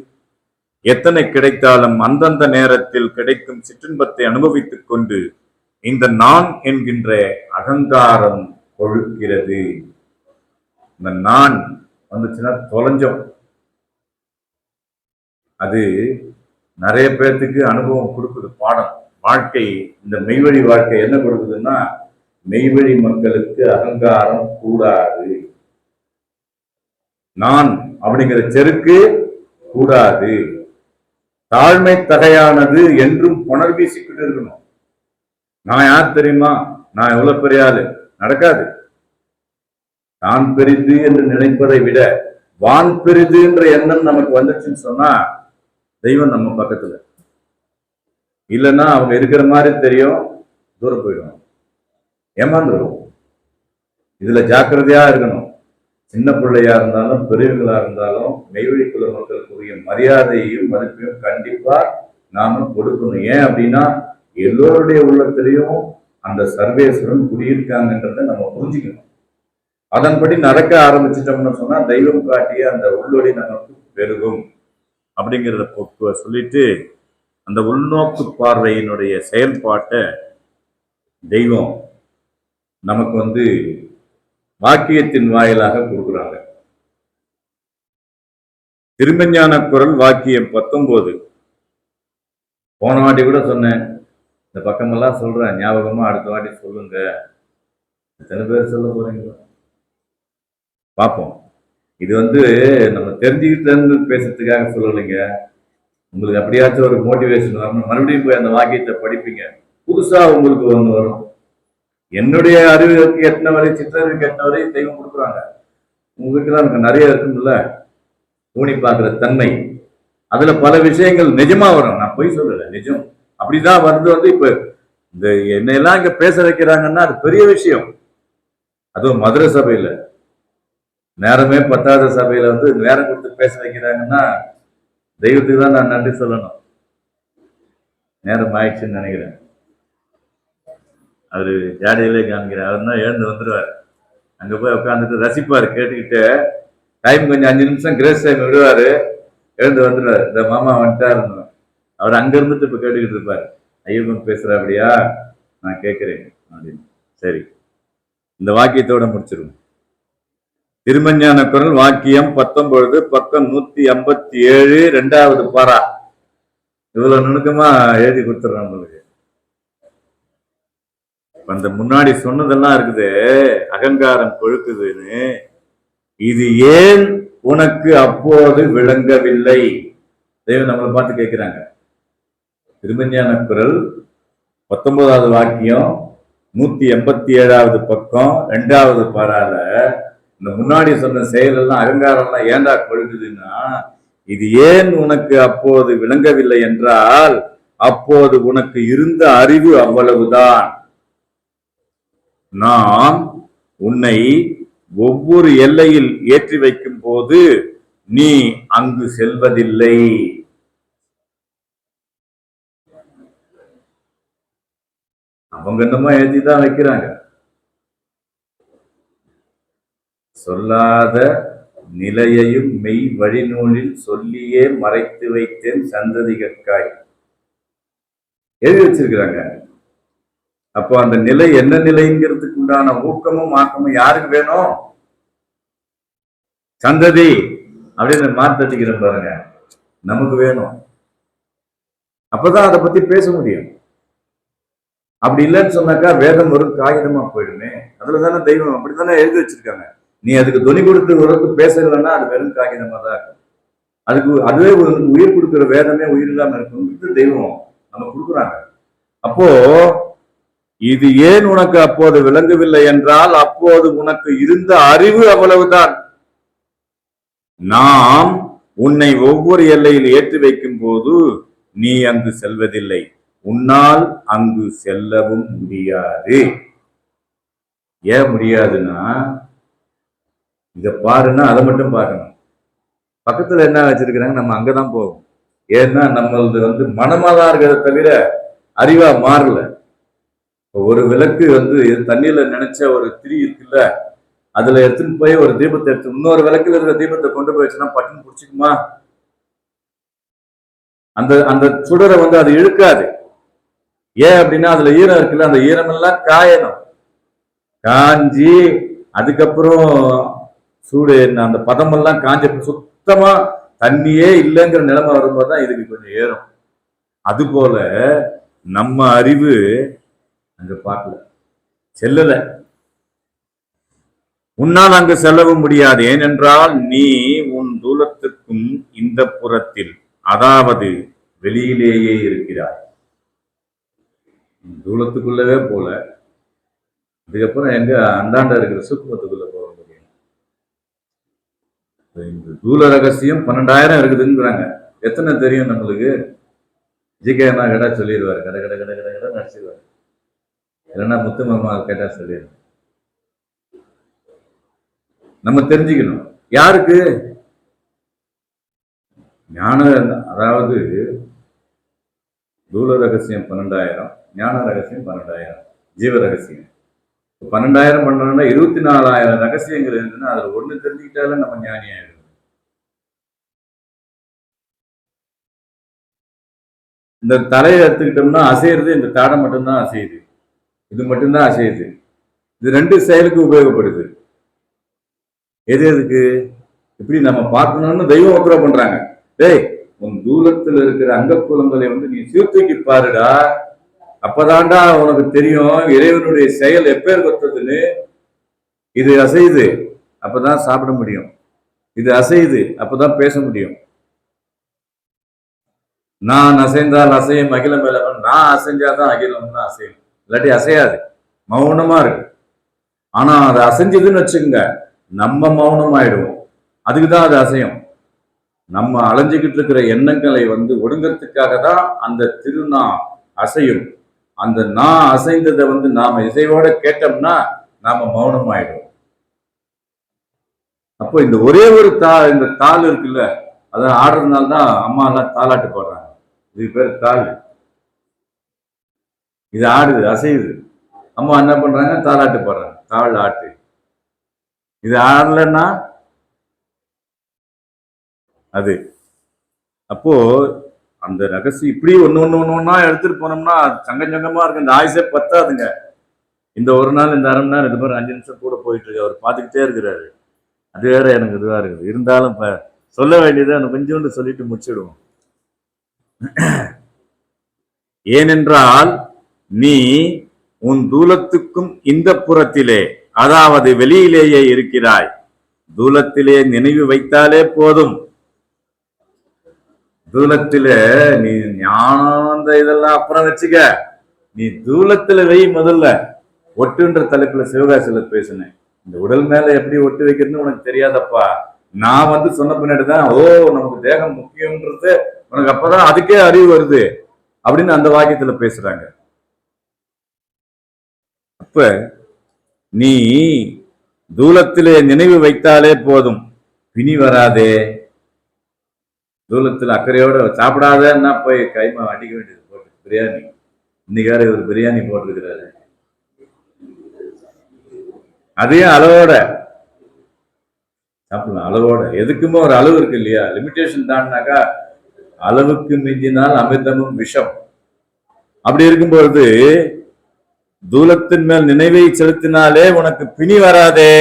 Speaker 1: எத்தனை கிடைத்தாலும் அந்தந்த நேரத்தில் கிடைக்கும் சிற்றின்பத்தை அனுபவித்துக் கொண்டு இந்த நான் என்கின்ற அகங்காரம் கொழுக்கிறது. இந்த நான் வந்துச்சுன்னா தொலைஞ்சோம். அது நிறைய பேர்த்துக்கு அனுபவம் கொடுக்குது, பாடம். வாழ்க்கை, இந்த மெய்வழி வாழ்க்கை என்ன கொடுக்குதுன்னா, மெய்வழி மக்களுக்கு அகங்காரம் கூடாது, நான் அப்படிங்கிற செருக்கு கூடாது, தாழ்மை தகையானது என்றும் புனர் வீசிக்கிட்டு இருக்கணும். நான் யார் தெரியுமா, நான் எவ்வளவு பெரிய ஆளு, நடக்காது. தான் பெரிது என்று நினைப்பதை விட வான் பெரிது என்ற எண்ணம் நமக்கு வந்துச்சுன்னு சொன்னா தெய்வம் நம்ம பக்கத்துல இல்லைன்னா அவங்க இருக்கிற மாதிரி தெரியும், தூரம் போயிடுவோம், ஏமாந்துடும். இதுல ஜாக்கிரதையா இருக்கணும். சின்ன பிள்ளையா இருந்தாலும் பெரியவங்களா இருந்தாலும் மெய்வழி குல மக்களுக்குரிய மரியாதையையும் மதிப்பையும் கண்டிப்பா நாம கொடுக்கணும். ஏன் அப்படின்னா எல்லோருடைய உள்ளத்திலையும் அந்த சர்வேஸ்வரன் குடியிருக்காங்கன்றத நம்ம புரிஞ்சுக்கணும். அதன்படி நடக்க ஆரம்பிச்சிட்டோம்னு சொன்னா தெய்வம் காட்டிய அந்த உள்ளொளி நமக்கு பெருகும் அப்படிங்கிறத சொல்லிட்டு அந்த உள்நோக்கு பார்வையினுடைய செயல்பாட்டை தெய்வம் நமக்கு வாக்கியத்தின் வாயிலாக கொடுக்குறாங்க. திருமஞான குரல் வாக்கியம் 19. போன வாட்டி கூட சொன்னேன், இந்த பக்கமெல்லாம் சொல்றேன், ஞாபகமா அடுத்த வாட்டி சொல்லுங்க. எத்தனை பேர் சொல்ல போறீங்களா பார்ப்போம். இது நம்ம தெரிஞ்சுக்கிட்டு பேசுறதுக்காக சொல்லலைங்க. உங்களுக்கு அப்படியாச்சும் ஒரு மோட்டிவேஷன் வரணும், மறுபடியும் போய் அந்த வாக்கியத்தை படிப்பீங்க, புதுசா உங்களுக்கு ஒன்று வரும். என்னுடைய அறிவுக்கு எட்டின வரை, சிற்றறிவுக்கு எட்டின வரை தெய்வம் கொடுக்குறாங்க. உங்ககிட்ட தான் எனக்கு நிறைய இருக்கும்ல ஊனி பார்க்குற தன்மை. அதுல பல விஷயங்கள் நிஜமா வரும், நான் பொய் சொல்லலை, நிஜம். அப்படிதான் இப்ப இந்த என்னெல்லாம் இங்க பேச வைக்கிறாங்கன்னா அது பெரிய விஷயம். அதுவும் மதுரை சபையில நேரமே பத்தாத சபையில நேரம் கொடுத்து பேச வைக்கிறாங்கன்னா தெய்வத்துக்கு தான் நான் நன்றி சொல்லணும். நேரம் ஆயிடுச்சுன்னு நினைக்கிறேன். அவரு ஜாடியிலே காமிக்கிறேன், அவர் தான் எழுந்து வந்துடுவார். அங்க போய் உட்காந்துட்டு ரசிப்பாரு, கேட்டுக்கிட்டு டைம் கொஞ்சம் 5 நிமிஷம் கிரேஸ் டைம் விடுவாரு, எழுந்து வந்துடுவாரு. இந்த மாமா வந்துட்டாருன்னு அவர் அங்க இருந்துட்டு இப்ப கேட்டுக்கிட்டு இருப்பாரு, ஐயப்பன் பேசுற அப்படியா, நான் கேட்கிறேன் அப்படின்னு. சரி, இந்த வாக்கியத்தோட முடிச்சிருவோம். திருமஞான குரல் வாக்கியம் 19, பக்கம் 157, 2வது பாரா. இவ்வளவு நுணுக்கமா எழுதி கொடுத்துட்றேன் உங்களுக்கு. அந்த முன்னாடி சொன்னதெல்லாம் இருக்குது, அகங்காரம் கொழுக்குதுன்னு, இது ஏன் உனக்கு அப்போது விளங்கவில்லை? தெய்வம் நம்மளை பார்த்து கேட்கிறாங்க. திருமஞான குரல் 19வது வாக்கியம் 187வது பக்கம் 2வது பாரால இந்த முன்னாடி சொன்ன செயல் எல்லாம், அகங்காரம் எல்லாம் ஏண்டா கொழுக்குதுன்னா, இது ஏன் உனக்கு அப்போது விளங்கவில்லை என்றால், அப்போது உனக்கு இருந்த அறிவு அவ்வளவுதான். நான் உன்னை ஒவ்வொரு எல்லையில் ஏற்றி வைக்கும் போது நீ அங்கு செல்வதில்லை. அவங்க என்னமோ ஏற்றிதான் வைக்கிறாங்க. சொல்லாத நிலையையும் மெய் வழிநூலில் சொல்லியே மறைத்து வைத்தேன் சந்ததிகற்காய் எழுதி வச்சிருக்கிறாங்க. அப்போ அந்த நிலை என்ன நிலைங்கிறதுக்கு உண்டான ஊக்கமும் ஆக்கமும் யாருக்கு வேணும்? சந்ததி அப்படின்னு மாத்தட்டிக்கிற பாருங்க, நமக்கு வேணும். அப்பதான் அதை பத்தி பேச முடியும். அப்படி இல்லைன்னு சொன்னாக்கா வேதம் ஒரு காகிதமா போயிடுமே. அதுலதானே தெய்வம் அப்படித்தானே எழுதி வச்சிருக்காங்க. நீ அதுக்கு துணி கொடுத்து உரத்து பேசலன்னா அது வெறும் காகிதமா தான் இருக்கும். அதுவே உயிர் கொடுக்குற வேதமே உயிர் இல்லாம இருக்கும். தெய்வம் நம்ம கொடுக்குறாங்க. அப்போ இது ஏன் உனக்கு அப்போது விளங்கவில்லை என்றால், அப்போது உனக்கு இருந்த அறிவு அவ்வளவுதான். நாம் உன்னை ஒவ்வொரு எல்லையில் ஏற்றி வைக்கும் போது நீ அங்கு செல்வதில்லை. உன்னால் அங்கு செல்லவும் முடியாது. ஏன் முடியாதுன்னா, இத பாருன்னா அதை மட்டும் பார்க்கணும். பக்கத்துல என்ன வச்சிருக்கிறாங்க, நம்ம அங்கதான் போவோம். ஏன்னா நம்மளது மனமாதான் இருக்கிறத தவிர அறிவா மாறல. ஒரு விளக்கு தண்ணியில நினைச்ச ஒரு திரி இருக்குல்ல, அதுல எடுத்துன்னு போய் ஒரு தீபத்தை எடுத்து இன்னொரு விளக்குல இருக்கிற தீபத்தை கொண்டு போய் வச்சுன்னா பட்டுன்னு பிடிச்சிக்குமா? அந்த அந்த சுடரை அது இழுக்காது. ஏன் அப்படின்னா அதுல ஈரம் இருக்குல்ல, அந்த ஈரம் எல்லாம் காயணும். காஞ்சி அதுக்கப்புறம் சூடு அந்த பதமெல்லாம் காஞ்ச சுத்தமா தண்ணியே இல்லைங்கிற நிலைமை வரும்போதுதான் இதுக்கு கொஞ்சம் ஏறும். அது போல நம்ம அறிவு அங்க பார்க்கல, செல்லல. உன்னால் அங்கு செல்லவும் முடியாது. ஏனென்றால் நீ உன் தூலத்துக்கும் இந்த புறத்தில், அதாவது வெளியிலேயே இருக்கிறாய். தூலத்துக்குள்ளவே போல, அதுக்கப்புறம் எங்க அந்தாண்ட இருக்கிற சூக்குமத்துக்குள்ள போக முடியும். இந்த தூல ரகசியம் 12,000 இருக்குதுங்கிறாங்க. எத்தனை தெரியும் நம்மளுக்கு? ஜிகேமா கேட்டா சொல்லிடுவாரு, கடை கடை கடை கடை கடை நடிச்சிருவாரு. இல்லைன்னா முத்துமாமா கேட்டா சொல்லிடுவாரு. நம்ம தெரிஞ்சுக்கணும். யாருக்கு ஞானம்? அதாவது தூல ரகசியம் 12,000, ஞான ரகசியம் 12,000, ஜீவ ரகசியம் 12,000 பண்ணணும்னா 24,000 ரகசியங்கள் இருக்குன்னா அதுல ஒண்ணு தெரிஞ்சுக்கிட்டாலும் நம்ம ஞானி ஆயிடும். இந்த தலையை எடுத்துக்கிட்டோம்னா அசைறது இந்த தாடை மட்டும்தான் அசையுது, இது மட்டும்தான் அசையுது. இது ரெண்டு செயலுக்கு உபயோகப்படுது. எது எதுக்கு? இப்படி நம்ம பார்க்கணும்னு தெய்வம் உத்தரவு பண்றாங்க. டேய், உன் தூலத்துல இருக்கிற அங்கப்புலங்களை நீ சீர்தூக்கி பாருடா, அப்பதான்டா உனக்கு தெரியும் இறைவனுடைய செயல் எப்பேர் கொத்ததுன்னு. இது அசையுது, அப்பதான் சாப்பிட முடியும். இது அசையுது, அப்பதான் பேச முடியும். நான் அசைந்தால் அசையும் அகிலம் மேலவன். நான் அசைஞ்சாதான் அகிலம் தான் அசையும், இல்லாட்டி அசையாது, மௌனமா இருக்கு. ஆனா அது அசைஞ்சதுன்னு வச்சுக்கோங்க, நம்ம மௌனம் ஆயிடுவோம். அதுக்குதான் அது அசையும். நம்ம அலைஞ்சுக்கிட்டு இருக்கிற எண்ணங்களை ஒடுங்கிறதுக்காக தான் அந்த திருநா அசையும். அந்த நான் அசைந்ததை நாம இசையோட கேட்டோம்னா நாம மௌனம் ஆயிடுவோம். அப்போ இந்த ஒரே ஒரு இந்த தாள் இருக்குல்ல, அதை ஆடுறதுனால தான் அம்மா எல்லாம் தாளாட்டு போடுறாங்க. இது பேர் தாள். இது ஆடுது, அசையுது. அம்மா என்ன பண்றாங்க? தாளாட்டு போடுறாங்க, தாள் ஆட்டு. இது ஆடலன்னா அது. அப்போ அந்த ரகசியம் இப்படி ஒண்ணு எடுத்துட்டு போனோம்னா சங்கமா இருக்கு. இந்த ஆயுசே பத்தாதுங்க. இந்த ஒரு நாள், இந்த 1/2 மணி நேரம், இது மாதிரி 5 நிமிஷம் கூட போயிட்டு இருக்கு. அவர் பார்த்துக்கிட்டே இருக்கிறாரு. அது வேற எனக்கு இதுவா இருக்குது. இருந்தாலும் சொல்ல வேண்டியதை கொஞ்சோண்டு சொல்லிட்டு முடிச்சிடுவோம். ஏனென்றால் நீ உன் தூலத்துக்கும் இந்த புறத்திலே, அதாவது வெளியிலேயே இருக்கிறாய். தூலத்திலே நினைவு வைத்தாலே போதும். தூலத்துல நீ ஞானம் இதெல்லாம் அப்புறம் வச்சுக்க, நீ தூலத்துல வை முதல்ல. ஒட்டுன்ற தலைப்புல சிவகாசியில பேசினேன். இந்த உடல் மேல எப்படி ஒட்டு வைக்கிறதுன்னு உனக்கு தெரியாதப்பா. நான் சொன்ன பின்னாடிதான் நமக்கு தேகம் முக்கியம்ன்றது உனக்கு அப்பதான் அதுக்கே அறிவு வருது அப்படின்னு அந்த வாக்கியத்துல பேசுறாங்க. அப்ப நீ தூலத்திலே நினைவு வைத்தாலே போதும், பிணி வராதே. தூலத்துல அக்கறையோட சாப்பிடாதன்னா போய் கைமா அடிக்க வேண்டியது போட்டு பிரியாணி. இன்னைக்கு ஒரு பிரியாணி போட்டிருக்கிறாரு, அதையும் அளவோட சாப்பிடலாம். அளவோட. எதுக்குமே ஒரு அளவு இருக்கு இல்லையா? லிமிட்டேஷன் தான்னாக்கா அளவுக்கு மிஞ்சினால் அமிர்தமும் விஷம். அப்படி இருக்கும்போது தூலத்தின் மேல் நினைவை செலுத்தினாலே உனக்கு பிணி வராதே.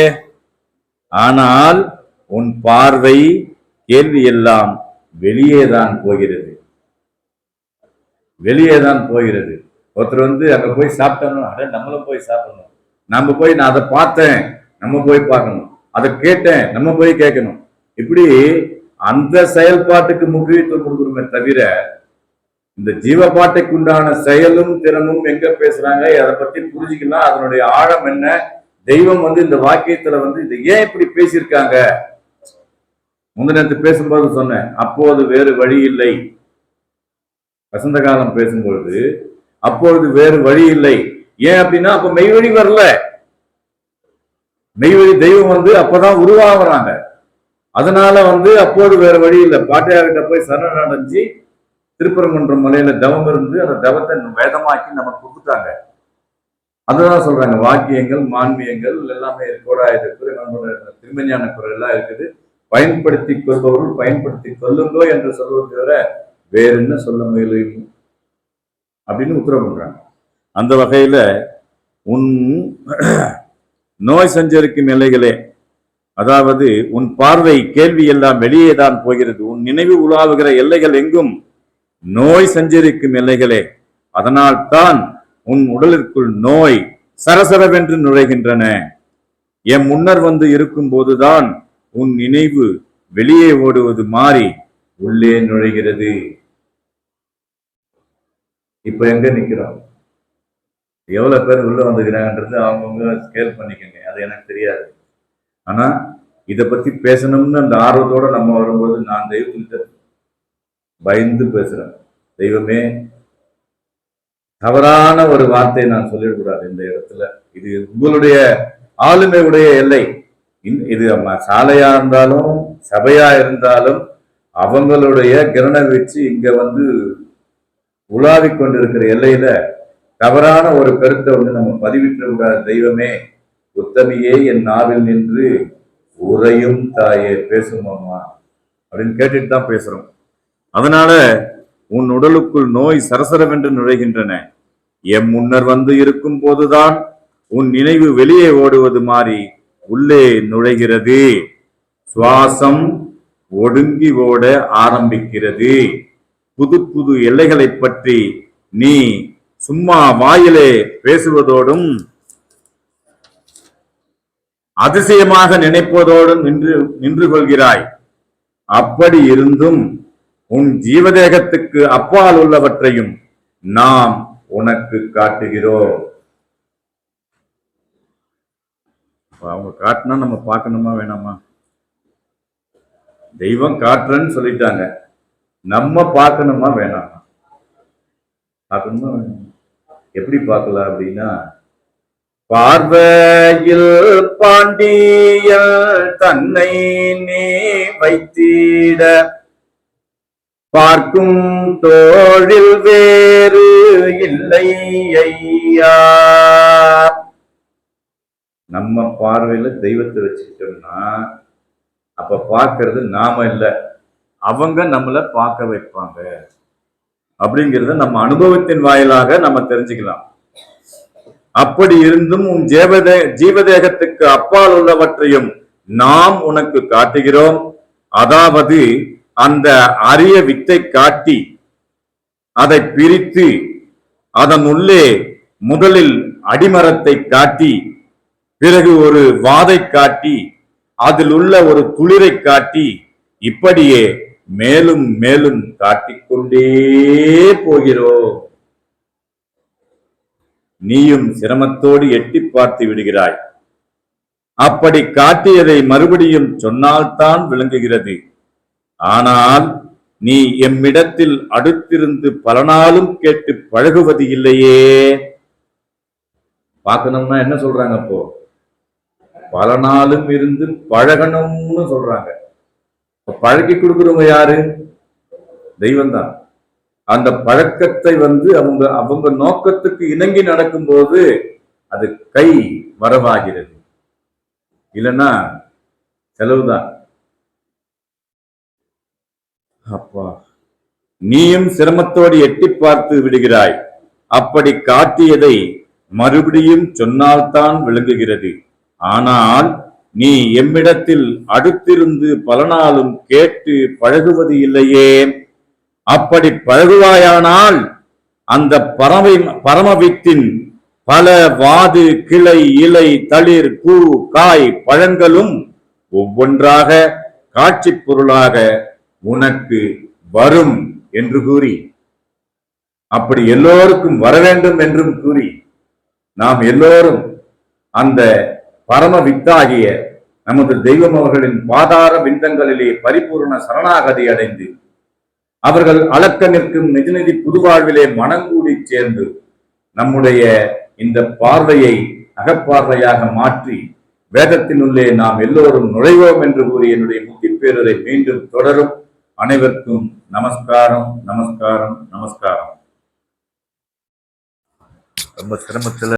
Speaker 1: ஆனால் உன் பார்வை, கேள்வி எல்லாம் வெளியேதான் போகிறது, வெளியேதான் போகிறது. ஒருத்தர் அங்க போய் சாப்பிட்டோம், நம்மளும் போய் சாப்பிடணும். நம்ம போய் நான் அதை பார்த்தேன், நம்ம போய் பார்க்கணும். அதை கேட்டேன், நம்ம போய் கேட்கணும். இப்படி அந்த செயல்பாட்டுக்கு முக்கியத்துவம் கொடுக்கணுமே தவிர இந்த ஜீவபாட்டைக்கு உண்டான செயலும் திறனும் எங்க பேசுறாங்க, அதை பத்தி புரிஞ்சுக்கலாம். அதனுடைய ஆழம் என்ன, தெய்வம் இந்த வாக்கியத்துல இதை ஏன் இப்படி பேசியிருக்காங்க. முந்தினத்து பேசும்போது சொன்னேன், அப்போது வேறு வழி இல்லை. வசந்த காலம் பேசும்பொழுது அப்பொழுது வேறு வழி இல்லை. ஏன் அப்படின்னா அப்ப மெய்வழி வரல. மெய்வழி தெய்வம் அப்பதான் உருவாகுறாங்க. அதனால அப்போது வேற வழி இல்லை. பாட்டையார்கிட்ட போய் சரணடைஞ்சு திருப்பரங்குன்றம் மலையில தவம் இருந்து அந்த தவத்தை வேதமாக்கி நமக்கு கொடுத்துட்டாங்க. அதுதான் சொல்றாங்க, வாக்கியங்கள் மான்மியங்கள் எல்லாமே திருமஞான குரல் எல்லாம் இருக்குது. பயன்படுத்தி கொள்பவர்கள் பயன்படுத்தி கொள்ளுங்கோ என்று சொல்வது தவிர வேற என்ன சொல்ல முயலும் அப்படின்னு உத்தரவு பண்றாங்க. அந்த வகையில உன் நோய் சஞ்சரிக்கும் எல்லைகளே, அதாவது உன் பார்வை கேள்வி எல்லாம் வெளியே தான் போகிறது. உன் நினைவு உலாவுகிற எல்லைகள் எங்கும் நோய் சஞ்சரிக்கும் எல்லைகளே. அதனால் தான் உன் உடலிற்குள் நோய் சரசரவென்று நுழைகின்றன. என் முன்னர் இருக்கும் போதுதான் உன் நினைவு வெளியே ஓடுவது மாறி உள்ளே நுழைகிறது. இப்ப எங்க நிக்கிறோம், எவ்வளவு பேர் உள்ள வந்துக்கிறாங்கன்றது அவங்கவுங்க ஸ்கேல் பண்ணிக்கங்க, அது எனக்கு தெரியாது. ஆனா இதை பத்தி பேசணும்னு அந்த ஆர்வத்தோட நம்ம வரும்போது நான் தெய்வத்திட்ட பயந்து பேசுறேன். தெய்வமே, தவறான ஒரு வார்த்தையை நான் சொல்லிடக்கூடாது இந்த இடத்துல. இது உங்களுடைய ஆளுமையுடைய எல்லை. இது சாலையா இருந்தாலும் சபையா இருந்தாலும் அவங்களுடைய கிரண வச்சு இங்க உலாவிக் கொண்டிருக்கிற எல்லையில தவறான ஒரு கருத்தை நம்ம பதிவிட்டு கூடாது. தெய்வமே, உத்தமியே, என் நாவில் நின்று உரையும் தாயே பேசுமாமா அப்படின்னு கேட்டுட்டு தான் பேசுறோம். அதனால உன் உடலுக்குள் நோய் சரசரவென்று நுழைகின்றன. எம் முன்னர் இருக்கும் போதுதான் உன் நினைவு வெளியே ஓடுவது மாறி உள்ளே நுழைகிறது. சுவாசம் ஒடுங்கி ஓட ஆரம்பிக்கிறது. புது புது எல்லைகளை பற்றி நீ சும்மா வாயிலே பேசுவதோடும் அதிசயமாக நினைப்பதோடும் நின்று கொள்கிறாய். அப்படி இருந்தும் உன் ஜீவதேகத்துக்கு அப்பால் உள்ளவற்றையும் நாம் உனக்கு காட்டுகிறோம். அவங்க காட்டினா நம்ம பார்க்கணுமா வேணாமா? தெய்வம் காட்டுறன்னு சொல்லிட்டாங்க, நம்ம பார்க்கணுமா வேணாமா? பார்க்கணுமா வேணாமா? எப்படி பார்க்கலாம் அப்படின்னா, பார்வையில் பாண்டியல் தன்னை நீ வைத்திட பார்க்கும் தோழில் வேறு இல்லை ஐயா. நம்ம பார்வையில தெய்வத்தை வச்சுக்கிட்டோம்னா அப்ப பார்க்கறது நாம இல்லை, அவங்க நம்மளை பார்க்க வைப்பாங்க அப்படிங்கிறத நம்ம அனுபவத்தின் வாயிலாக நம்ம தெரிஞ்சுக்கலாம். அப்படி இருந்தும் உன் ஜீவதேகத்துக்கு அப்பால் உள்ளவற்றையும் நாம் உனக்கு காட்டுகிறோம். அதாவது அந்த அரிய வித்தை காட்டி அதை பிரித்து அதன் உள்ளே முதலில் அடிமரத்தை காட்டி பிறகு ஒரு வாதை காட்டி அதில் உள்ள ஒரு துளிரை காட்டி இப்படியே மேலும் மேலும் காட்டிக்கொண்டே போகிறோம். நீயும் சிரமத்தோடு எட்டி பார்த்து விடுகிறாய். அப்படி காட்டியதை மறுபடியும் சொன்னால்தான் விளங்குகிறது. ஆனால் நீ எம்மிடத்தில் அடுத்திருந்து பல நாளும் கேட்டு பழகுவது இல்லையே. பார்க்கணும்னா என்ன சொல்றாங்க? அப்போ பல நாளும் இருந்து பழகணும்னு சொல்றாங்க. பழக்கி கொடுக்குறவங்க யாரு? தெய்வம் தான். அந்த பழக்கத்தை அவங்க நோக்கத்துக்கு இணங்கி நடக்கும்போது அது கை வரவாகிறது, இல்லைன்னா செலவுதான். அப்பா, நீயும் சிரமத்தோடு எட்டி பார்த்து விடுகிறாய். அப்படி காட்டியதை மறுபடியும் சொன்னால்தான் விளங்குகிறது. ஆனால் நீ எம்மிடத்தில் அடுத்திருந்து பல நாளும் கேட்டு பழகுவது இல்லையே. அப்படி பழகுவாயானால் அந்த பரமவித்தின் பல வாது கிளை இலை தளிர் பூ காய் பழங்களும்
Speaker 2: ஒவ்வொன்றாக காட்சி பொருளாக உனக்கு வரும் என்று கூறி, அப்படி எல்லோருக்கும் வர வேண்டும் என்றும் கூறி, நாம் எல்லோரும் அந்த பரம வித்தாகிய நமது தெய்வம் அவர்களின் பாதார விந்தங்களிலே பரிபூர்ண சரணாகதி அடைந்து அவர்கள் அளக்க நிற்கும் நிஜநிதி புதுவாழ்விலே மனங்கூடி சேர்ந்து நம்முடைய இந்த பார்வையை அகப்பார்வையாக மாற்றி வேதத்தினுள்ளே நாம் எல்லோரும் நுழைவோம் என்று கூறி என்னுடைய முக்தி பேரரை மீண்டும் தொடரும். அனைவருக்கும் நமஸ்காரம், நமஸ்காரம், நமஸ்காரம். ரொம்ப சிரமத்தில்